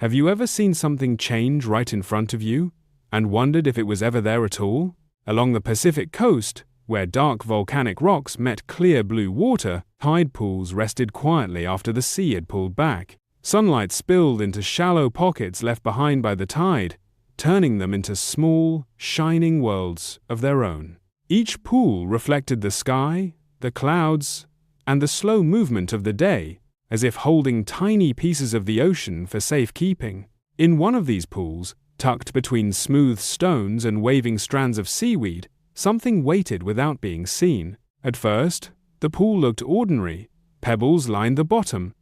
Have you ever seen something change right in front of you and wondered if it was ever there at all? Along the Pacific coast, where dark volcanic rocks met clear blue water, tide pools rested quietly after the sea had pulled back. Sunlight spilled into shallow pockets left behind by the tide, turning them into small, shining worlds of their own. Each pool reflected the sky, the clouds, and the slow movement of the day, as if holding tiny pieces of the ocean for safekeeping. In one of these pools, tucked between smooth stones and waving strands of seaweed, something waited without being seen. At first, the pool looked ordinary. Pebbles lined the bottom.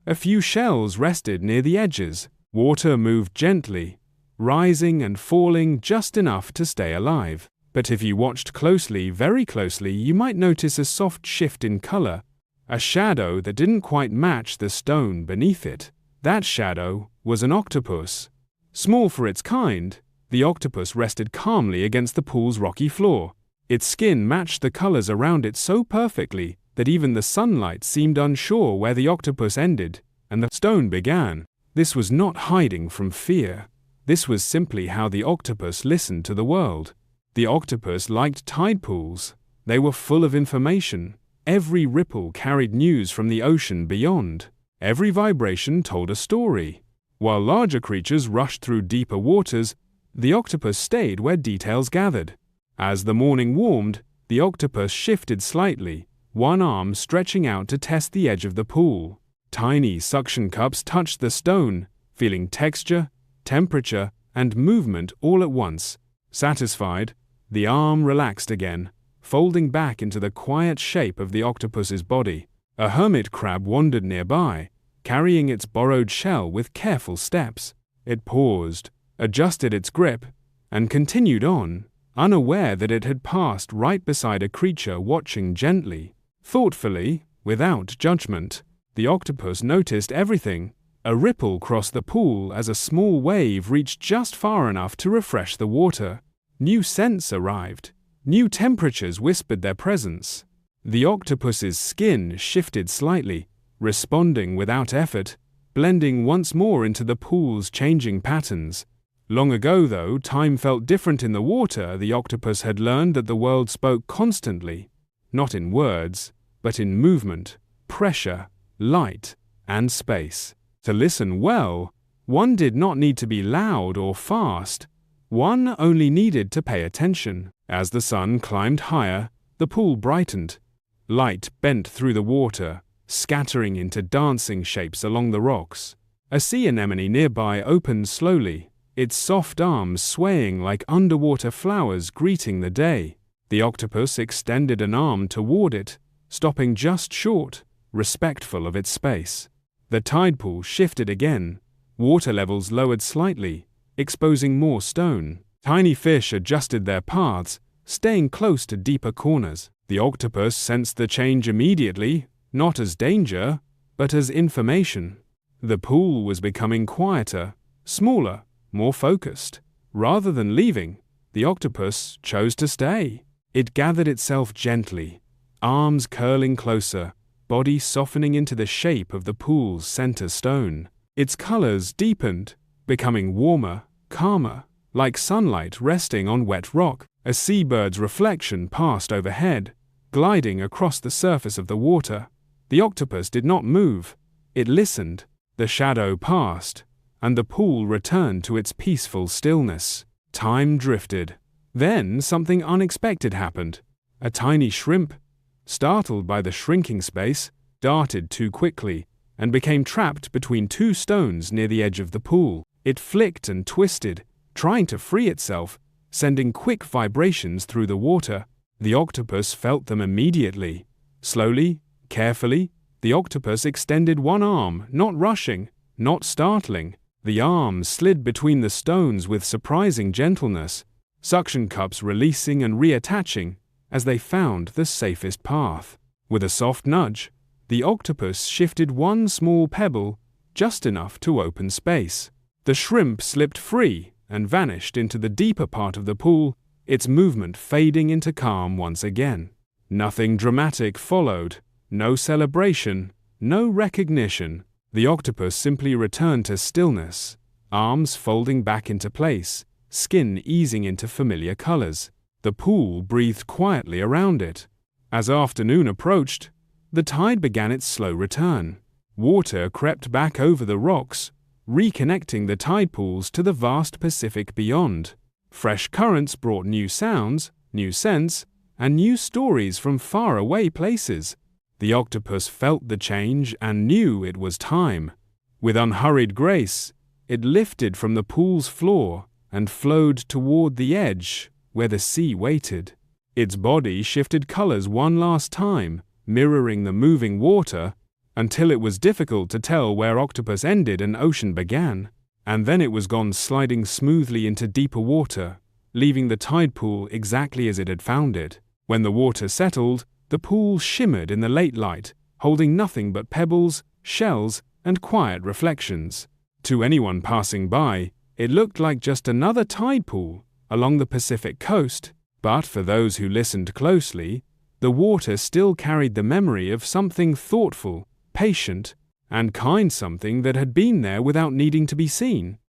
A few shells rested near the edges. Water moved gently, rising and falling just enough to stay alive. But if you watched closely, very closely, you might notice a soft shift in color, a shadow that didn't quite match the stone beneath it. That shadow was an octopus. Small for its kind, the octopus rested calmly against the pool's rocky floor. Its skin matched the colors around it so perfectly that even the sunlight seemed unsure where the octopus ended and the stone began. This was not hiding from fear. This was simply how the octopus listened to the world. The octopus liked tide pools. They were full of information. Every ripple carried news from the ocean beyond. Every vibration told a story. While larger creatures rushed through deeper waters, the octopus stayed where details gathered. As the morning warmed, the octopus shifted slightly, one arm stretching out to test the edge of the pool. Tiny suction cups touched the stone, feeling texture, temperature, and movement all at once. Satisfied, the arm relaxed again, folding back into the quiet shape of the octopus's body. A hermit crab wandered nearby, carrying its borrowed shell with careful steps. It paused, adjusted its grip, and continued on, unaware that it had passed right beside a creature watching gently. Thoughtfully, without judgment, the octopus noticed everything. A ripple crossed the pool as a small wave reached just far enough to refresh the water. New scents arrived. New temperatures whispered their presence. The octopus's skin shifted slightly, responding without effort, blending once more into the pool's changing patterns. Long ago, though, time felt different in the water. The octopus had learned that the world spoke constantly, not in words, but in movement, pressure, light, and space. To listen well, one did not need to be loud or fast. One only needed to pay attention. As the sun climbed higher, the pool brightened. Light bent through the water, scattering into dancing shapes along the rocks. A sea anemone nearby opened slowly, its soft arms swaying like underwater flowers greeting the day. The octopus extended an arm toward it, stopping just short, respectful of its space. The tide pool shifted again. Water levels lowered slightly, exposing more stone. Tiny fish adjusted their paths, staying close to deeper corners. The octopus sensed the change immediately, not as danger, but as information. The pool was becoming quieter, smaller, more focused. Rather than leaving, the octopus chose to stay. It gathered itself gently, arms curling closer, body softening into the shape of the pool's center stone. Its colors deepened, becoming warmer, calmer, like sunlight resting on wet rock. A seabird's reflection passed overhead, gliding across the surface of the water. The octopus did not move. It listened. The shadow passed, and the pool returned to its peaceful stillness. Time drifted. Then something unexpected happened. A tiny shrimp, startled by the shrinking space, darted too quickly and became trapped between two stones near the edge of the pool. It flicked and twisted, trying to free itself, sending quick vibrations through the water. The octopus felt them immediately. Slowly, carefully, the octopus extended one arm, not rushing, not startling. The arm slid between the stones with surprising gentleness, suction cups releasing and reattaching as they found the safest path. With a soft nudge, the octopus shifted one small pebble, just enough to open space. The shrimp slipped free and vanished into the deeper part of the pool, its movement fading into calm once again. Nothing dramatic followed, no celebration, no recognition. The octopus simply returned to stillness, arms folding back into place, skin easing into familiar colors. The pool breathed quietly around it. As afternoon approached, the tide began its slow return. Water crept back over the rocks, reconnecting the tide pools to the vast Pacific beyond. Fresh currents brought new sounds, new scents, and new stories from faraway places. The octopus felt the change and knew it was time. With unhurried grace, it lifted from the pool's floor and flowed toward the edge where the sea waited. Its body shifted colors one last time, mirroring the moving water, until it was difficult to tell where Octopus ended and ocean began. And then it was gone, sliding smoothly into deeper water, leaving the tide pool exactly as it had found it. When the water settled, the pool shimmered in the late light, holding nothing but pebbles, shells, and quiet reflections. To anyone passing by, it looked like just another tide pool along the Pacific coast, but for those who listened closely, the water still carried the memory of something thoughtful, patient, and kind, something that had been there without needing to be seen.